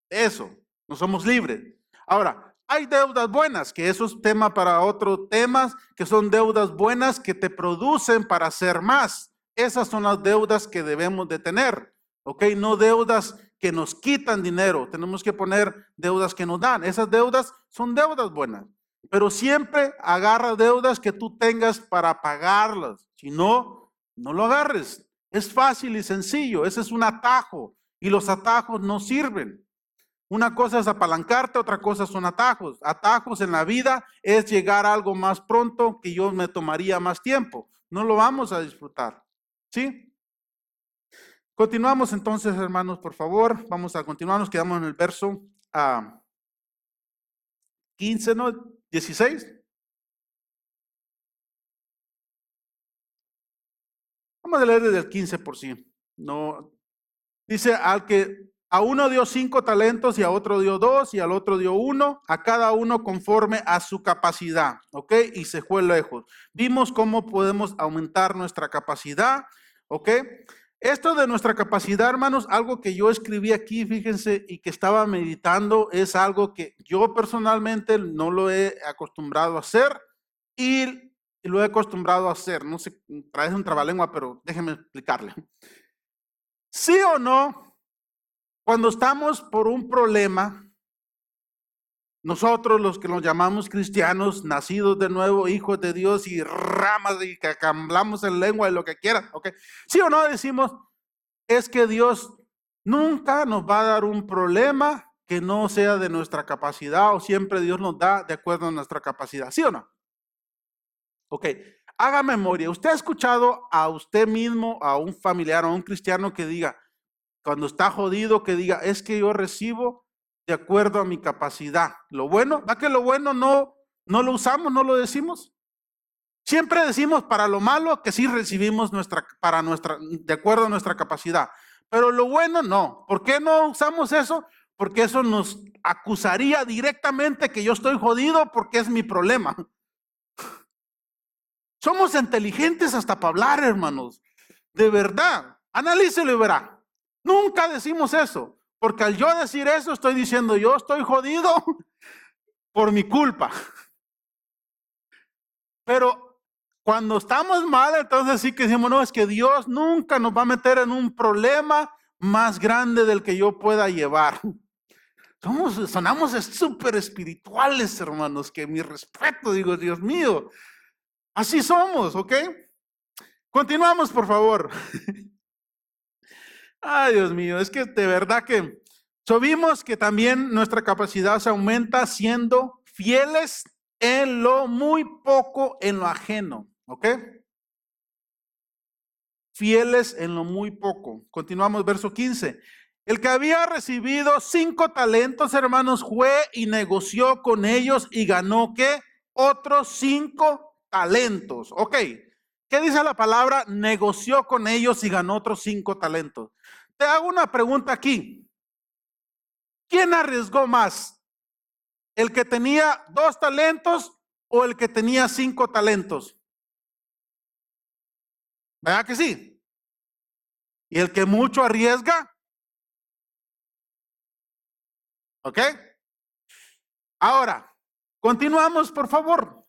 Speaker 1: Eso, no somos libres. Ahora, hay deudas buenas, que eso es tema para otros temas, que son deudas buenas que te producen para hacer más. Esas son las deudas que debemos de tener, ¿ok? No deudas que nos quitan dinero, tenemos que poner deudas que nos dan. Esas deudas son deudas buenas, pero siempre agarra deudas que tú tengas para pagarlas. Si no, no lo agarres. Es fácil y sencillo, ese es un atajo y los atajos no sirven. Una cosa es apalancarte, otra cosa son atajos. Atajos en la vida es llegar a algo más pronto que yo me tomaría más tiempo. No lo vamos a disfrutar. ¿Sí? Continuamos entonces, hermanos, por favor. Vamos a continuar. Nos quedamos en el verso 15, ¿no? 16. Vamos a leer desde el 15 por sí. No. Dice, al que a uno dio 5 talentos y a otro dio 2 y al otro dio 1, a cada uno conforme a su capacidad, ¿ok? Y se fue lejos. Vimos cómo podemos aumentar nuestra capacidad, ¿ok? Esto de nuestra capacidad, hermanos, algo que yo escribí aquí, fíjense, y que estaba meditando, es algo que yo personalmente no lo he acostumbrado a hacer y lo he acostumbrado a hacer. No sé, traes un trabalengua, pero déjenme explicarle. ¿Sí o no? Cuando estamos por un problema, nosotros los que nos llamamos cristianos, nacidos de nuevo, hijos de Dios y ramas y que hablamos en lengua y lo que quieran, ¿ok? ¿Sí o no? Decimos, es que Dios nunca nos va a dar un problema que no sea de nuestra capacidad, o siempre Dios nos da de acuerdo a nuestra capacidad, ¿sí o no? Ok, haga memoria. ¿Usted ha escuchado a usted mismo, a un familiar, a un cristiano que diga, cuando está jodido, que diga, es que yo recibo de acuerdo a mi capacidad? Lo bueno, ¿va que lo bueno no lo usamos, no lo decimos? Siempre decimos para lo malo que sí recibimos de acuerdo a nuestra capacidad. Pero lo bueno no. ¿Por qué no usamos eso? Porque eso nos acusaría directamente que yo estoy jodido porque es mi problema. Somos inteligentes hasta para hablar, hermanos. De verdad. Analícelo y verá. Nunca decimos eso. Porque al yo decir eso, estoy diciendo, yo estoy jodido por mi culpa. Pero cuando estamos mal, entonces sí que decimos, no, es que Dios nunca nos va a meter en un problema más grande del que yo pueda llevar. Sonamos súper espirituales, hermanos, que mi respeto, digo, Dios mío. Así somos, ¿ok? Continuamos, por favor. Ay, Dios mío, es que de verdad que vimos que también nuestra capacidad se aumenta siendo fieles en lo muy poco, en lo ajeno. ¿Ok? Fieles en lo muy poco. Continuamos, verso 15. El que había recibido 5 talentos, hermanos, fue y negoció con ellos y ganó, ¿qué? Otros 5 talentos. Ok. ¿Qué dice la palabra? Negoció con ellos y ganó otros 5 talentos. Te hago una pregunta aquí. ¿Quién arriesgó más? ¿El que tenía 2 talentos o el que tenía 5 talentos? ¿Verdad que sí? Y el que mucho arriesga, ¿ok? Ahora, continuamos, por favor.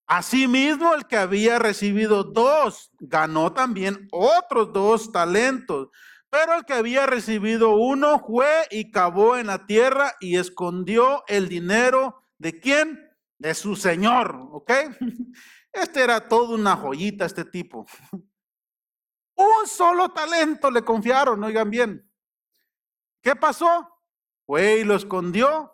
Speaker 1: Asimismo, el que había recibido 2 ganó también otros 2 talentos. Pero el que había recibido 1 fue y cavó en la tierra y escondió el dinero. ¿De quién? De su señor. ¿Ok? Este era todo una joyita, este tipo. Un solo talento le confiaron, oigan bien. ¿Qué pasó? Fue y lo escondió.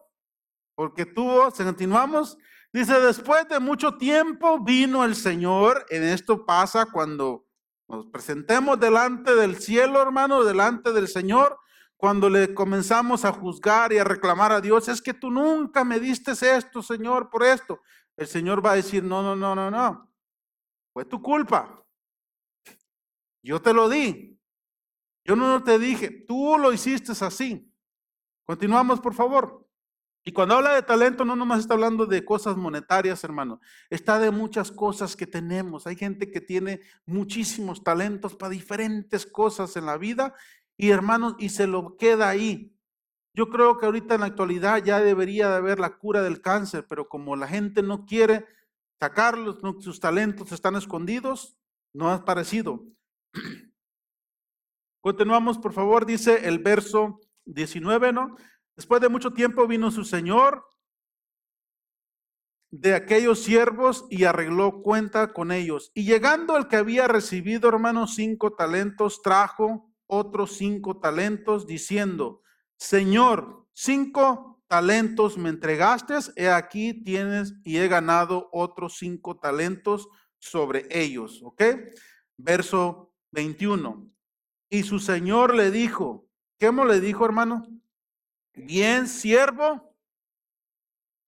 Speaker 1: Porque tuvo, si continuamos, dice, después de mucho tiempo vino el Señor. En esto pasa cuando nos presentemos delante del cielo, hermano, delante del Señor, cuando le comenzamos a juzgar y a reclamar a Dios, es que tú nunca me diste esto, Señor, por esto. El Señor va a decir, no, no, no, no, no, fue tu culpa. Yo te lo di. Yo no te dije, tú lo hiciste así. Continuamos, por favor. Y cuando habla de talento, no nomás está hablando de cosas monetarias, hermano. Está de muchas cosas que tenemos. Hay gente que tiene muchísimos talentos para diferentes cosas en la vida y, hermanos, y se lo queda ahí. Yo creo que ahorita en la actualidad ya debería de haber la cura del cáncer, pero como la gente no quiere sacarlos, sus talentos están escondidos, no ha parecido. Continuamos, por favor, dice el verso 19, ¿no? Después de mucho tiempo vino su señor de aquellos siervos y arregló cuenta con ellos. Y llegando el que había recibido, hermanos, 5 talentos, trajo otros 5 talentos, diciendo, Señor, 5 talentos me entregaste, he aquí tienes y he ganado otros 5 talentos sobre ellos. ¿Ok? Verso 21. Y su señor le dijo, ¿qué le dijo, hermano? Bien, siervo,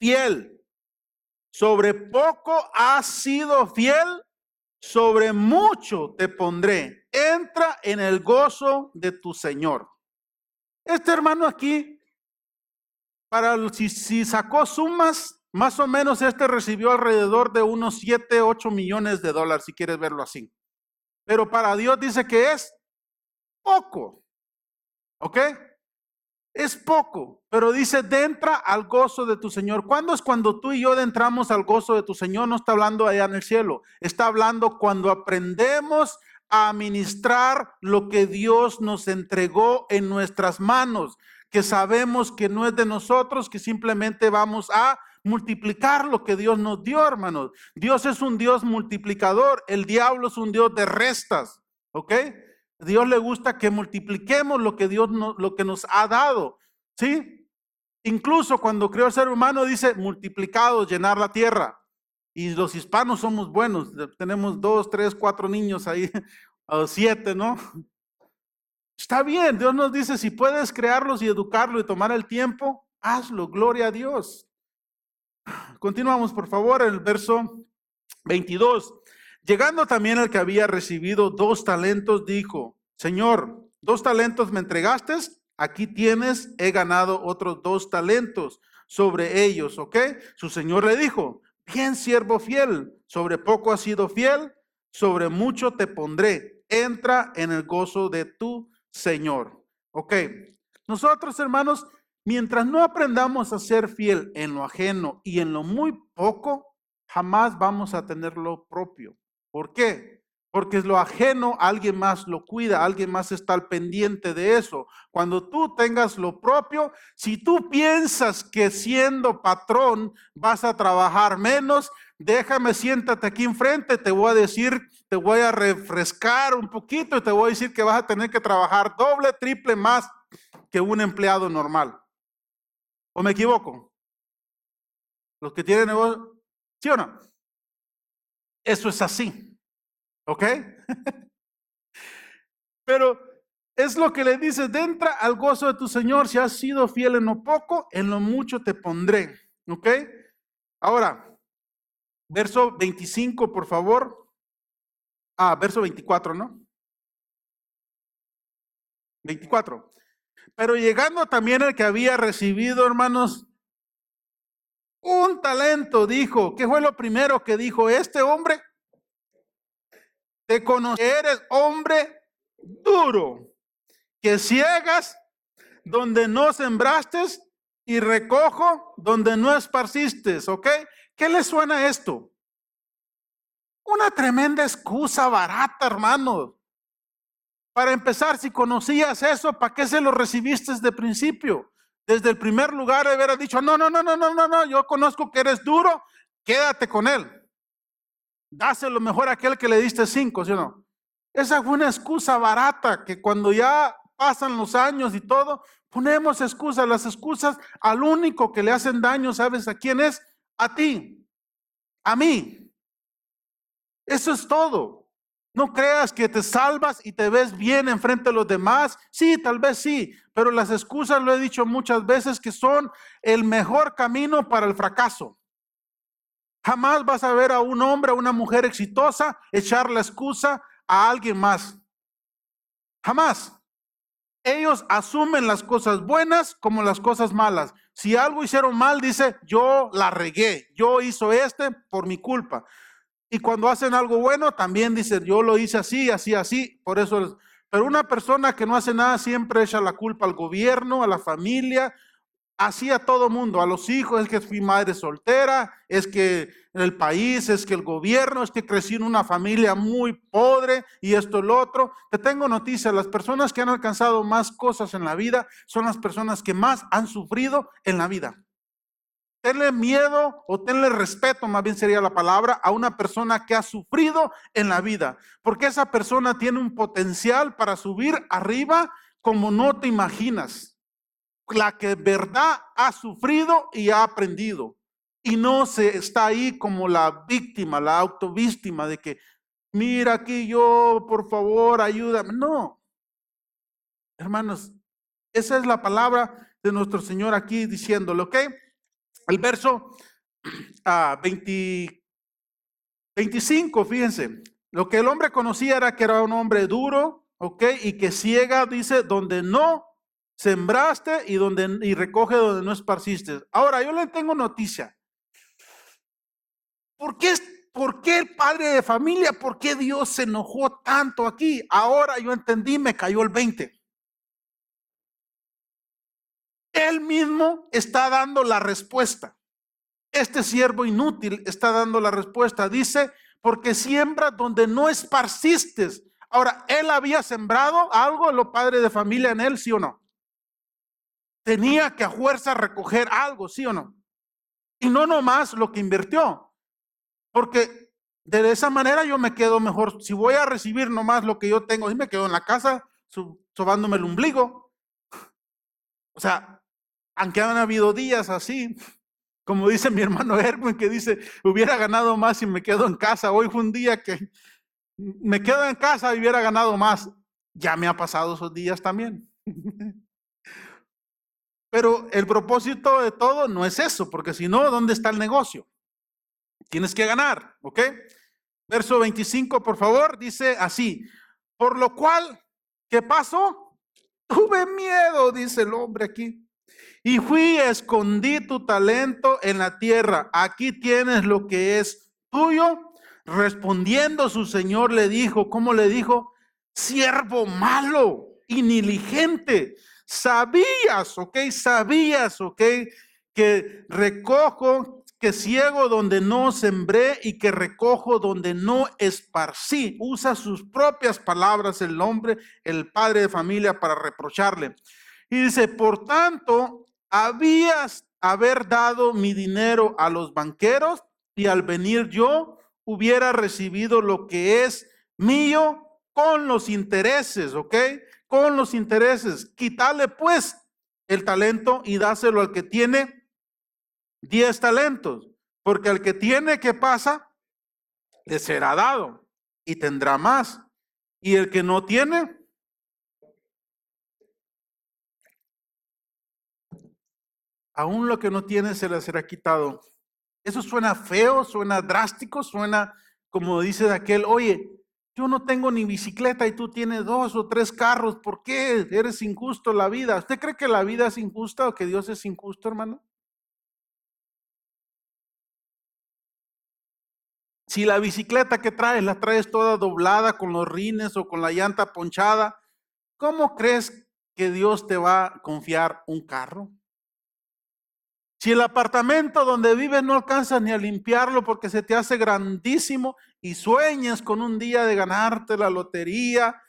Speaker 1: fiel. Sobre poco has sido fiel, sobre mucho te pondré. Entra en el gozo de tu Señor. Este hermano aquí, si sacó sumas, más o menos este recibió alrededor de unos 7, 8 millones de dólares, si quieres verlo así. Pero para Dios dice que es poco. ¿Ok? Es poco, pero dice, entra al gozo de tu Señor. ¿Cuándo es cuando tú y yo entramos al gozo de tu Señor? No está hablando allá en el cielo. Está hablando cuando aprendemos a administrar lo que Dios nos entregó en nuestras manos, que sabemos que no es de nosotros, que simplemente vamos a multiplicar lo que Dios nos dio, hermanos. Dios es un Dios multiplicador. El diablo es un Dios de restas. ¿Ok? Dios le gusta que multipliquemos lo que Dios lo que nos ha dado, ¿sí? Incluso cuando creó el ser humano dice multiplicados, llenar la tierra. Y los hispanos somos buenos, tenemos 2, 3, 4 niños ahí, o 7, ¿no? Está bien, Dios nos dice, si puedes crearlos y educarlos y tomar el tiempo, hazlo, gloria a Dios. Continuamos, por favor, el verso 22. Llegando también el que había recibido 2 talentos, dijo, Señor, 2 talentos me entregaste, aquí tienes, he ganado otros 2 talentos sobre ellos, ¿ok? Su señor le dijo, bien siervo fiel, sobre poco has sido fiel, sobre mucho te pondré, entra en el gozo de tu Señor, ¿ok? Nosotros, hermanos, mientras no aprendamos a ser fiel en lo ajeno y en lo muy poco, jamás vamos a tener lo propio. ¿Por qué? Porque es lo ajeno, alguien más lo cuida, alguien más está al pendiente de eso. Cuando tú tengas lo propio, si tú piensas que siendo patrón vas a trabajar menos, déjame, siéntate aquí enfrente, te voy a decir, te voy a refrescar un poquito y te voy a decir que vas a tener que trabajar doble, triple más que un empleado normal. ¿O me equivoco? Los que tienen negocio, ¿Sí o no? Eso es así, ¿ok? Pero es lo que le dice, entra al gozo de tu Señor, si has sido fiel en lo poco, en lo mucho te pondré, ¿ok? Ahora, verso 25, por favor. Verso 24, ¿no? 24. Pero llegando también el que había recibido, hermanos, un talento, dijo. ¿Qué fue lo primero que dijo este hombre? Te conocí, eres hombre duro, que ciegas donde no sembraste y recojo donde no esparciste, ¿ok? ¿Qué le suena esto? Una tremenda excusa barata, hermanos. Para empezar, si conocías eso, ¿para qué se lo recibiste desde el principio? Desde el primer lugar de haber dicho, no, yo conozco que eres duro, quédate con él. Dáselo mejor a aquel que le diste 5, ¿sí o no? Esa fue una excusa barata que cuando ya pasan los años y todo, ponemos excusas. Las excusas al único que le hacen daño, ¿sabes a quién es? A ti, a mí. Eso es todo. No creas que te salvas y te ves bien enfrente de los demás. Sí, tal vez sí, pero las excusas, lo he dicho muchas veces, que son el mejor camino para el fracaso. Jamás vas a ver a un hombre, a una mujer exitosa echar la excusa a alguien más. Jamás. Ellos asumen las cosas buenas como las cosas malas. Si algo hicieron mal, dice, yo la regué, yo hice por mi culpa. Y cuando hacen algo bueno, también dicen, yo lo hice así, así, así. Por eso, pero una persona que no hace nada siempre echa la culpa al gobierno, a la familia, así a todo mundo, a los hijos, es que fui madre soltera, es que el país, es que el gobierno, es que crecí en una familia muy pobre y esto, lo otro. Te tengo noticias, las personas que han alcanzado más cosas en la vida son las personas que más han sufrido en la vida. Tenle miedo o tenle respeto, más bien sería la palabra, a una persona que ha sufrido en la vida, porque esa persona tiene un potencial para subir arriba como no te imaginas. La que de verdad ha sufrido y ha aprendido, y no se está ahí como la víctima, la autovíctima de que, mira aquí yo, por favor, ayúdame. No, hermanos, esa es la palabra de nuestro Señor aquí diciéndole, ¿ok? El verso 25, fíjense, lo que el hombre conocía era que era un hombre duro, ¿ok? Y que ciega, dice, donde no sembraste y recoge donde no esparciste. Ahora, yo le tengo noticia. ¿Por qué el padre de familia, por qué Dios se enojó tanto aquí? Ahora yo entendí, me cayó el 20. Él mismo está dando la respuesta. Este siervo inútil está dando la respuesta. Dice, porque siembra donde no esparciste. Ahora, ¿él había sembrado algo, los padres de familia en él, sí o no? Tenía que a fuerza recoger algo, sí o no? Y no nomás lo que invirtió. Porque de esa manera yo me quedo mejor. Si voy a recibir nomás lo que yo tengo, y me quedo en la casa sobándome el ombligo. O sea, aunque han habido días así, como dice mi hermano Erwin, que dice, hubiera ganado más si me quedo en casa. Hoy fue un día que me quedo en casa y hubiera ganado más. Ya me ha pasado esos días también. Pero el propósito de todo no es eso, porque si no, ¿dónde está el negocio? Tienes que ganar, ¿ok? Verso 25, por favor, dice así, por lo cual, ¿qué pasó? Tuve miedo, dice el hombre aquí, y fui, escondí tu talento en la tierra. Aquí tienes lo que es tuyo. Respondiendo su señor le dijo, ¿cómo le dijo? Siervo malo y negligente. Sabías, ¿ok? Que recojo, que ciego donde no sembré y que recojo donde no esparcí. Usa sus propias palabras el hombre, el padre de familia, para reprocharle. Y dice, por tanto, habías haber dado mi dinero a los banqueros y al venir yo hubiera recibido lo que es mío con los intereses, ¿ok? Con los intereses. Quítale pues el talento y dáselo al que tiene 10 talentos. Porque al que tiene, ¿qué pasa? Le será dado y tendrá más. Y el que no tiene, aún lo que no tiene se le será quitado. Eso suena feo, suena drástico, suena como dice aquel, oye, yo no tengo ni bicicleta y tú tienes 2 o 3 carros, ¿por qué? Eres injusto la vida. ¿Usted cree que la vida es injusta o que Dios es injusto, hermano? Si la bicicleta que traes la traes toda doblada con los rines o con la llanta ponchada, ¿cómo crees que Dios te va a confiar un carro? Si el apartamento donde vives no alcanzas ni a limpiarlo porque se te hace grandísimo y sueñas con un día de ganarte la lotería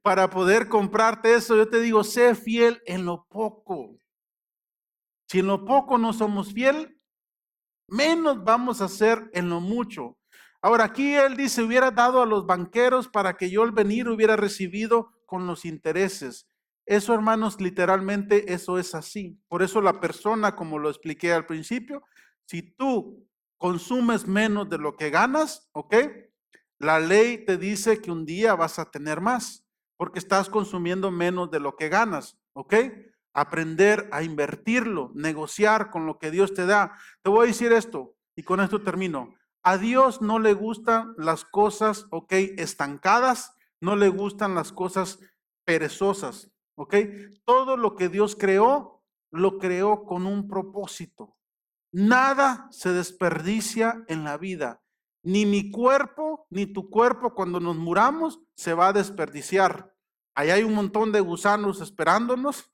Speaker 1: para poder comprarte eso, yo te digo, sé fiel en lo poco. Si en lo poco no somos fiel, menos vamos a hacer en lo mucho. Ahora aquí él dice, hubiera dado a los banqueros para que yo al venir hubiera recibido con los intereses. Eso, hermanos, literalmente eso es así. Por eso la persona, como lo expliqué al principio, si tú consumes menos de lo que ganas, ¿ok? La ley te dice que un día vas a tener más, porque estás consumiendo menos de lo que ganas, ¿ok? Aprender a invertirlo, negociar con lo que Dios te da. Te voy a decir esto, y con esto termino. A Dios no le gustan las cosas, ¿ok? Estancadas, no le gustan las cosas perezosas, ¿ok? Todo lo que Dios creó, lo creó con un propósito. Nada se desperdicia en la vida. Ni mi cuerpo, ni tu cuerpo cuando nos muramos se va a desperdiciar. Ahí hay un montón de gusanos esperándonos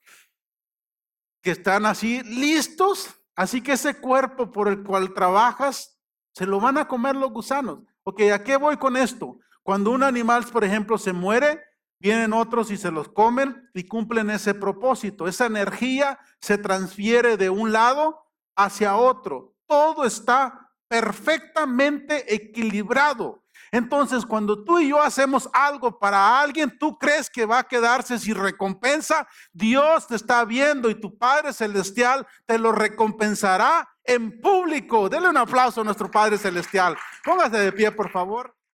Speaker 1: que están así listos. Así que ese cuerpo por el cual trabajas, se lo van a comer los gusanos. Ok, ¿a qué voy con esto? Cuando un animal, por ejemplo, se muere, vienen otros y se los comen y cumplen ese propósito. Esa energía se transfiere de un lado hacia otro. Todo está perfectamente equilibrado. Entonces, cuando tú y yo hacemos algo para alguien, tú crees que va a quedarse sin recompensa. Dios te está viendo y tu Padre Celestial te lo recompensará en público. Dele un aplauso a nuestro Padre Celestial. Póngase de pie, por favor.